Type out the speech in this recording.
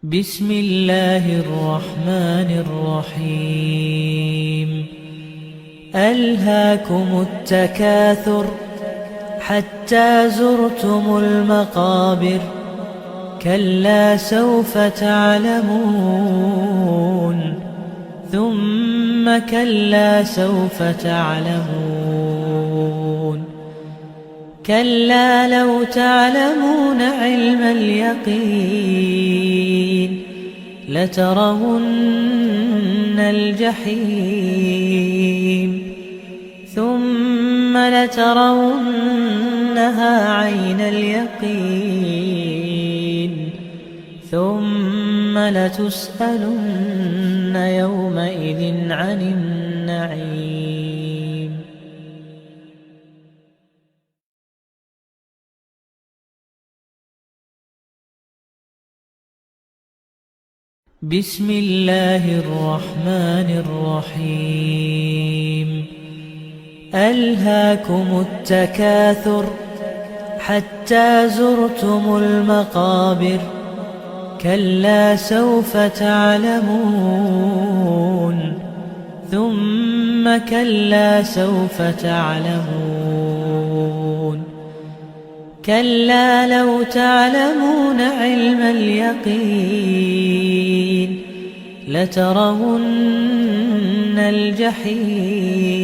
بسم الله الرحمن الرحيم. ألهاكم التكاثر حتى زرتم المقابر، كلا سوف تعلمون ثم كلا سوف تعلمون، كلا لو تعلمون علم اليقين لترون الجحيم ثم لترونها عين اليقين ثم لتسألن يومئذ عن النعيم. بسم الله الرحمن الرحيم. ألهاكم التكاثر حتى زرتم المقابر، كلا سوف تعلمون ثم كلا سوف تعلمون، كلا لو تعلمون علم اليقين لترون الجحيم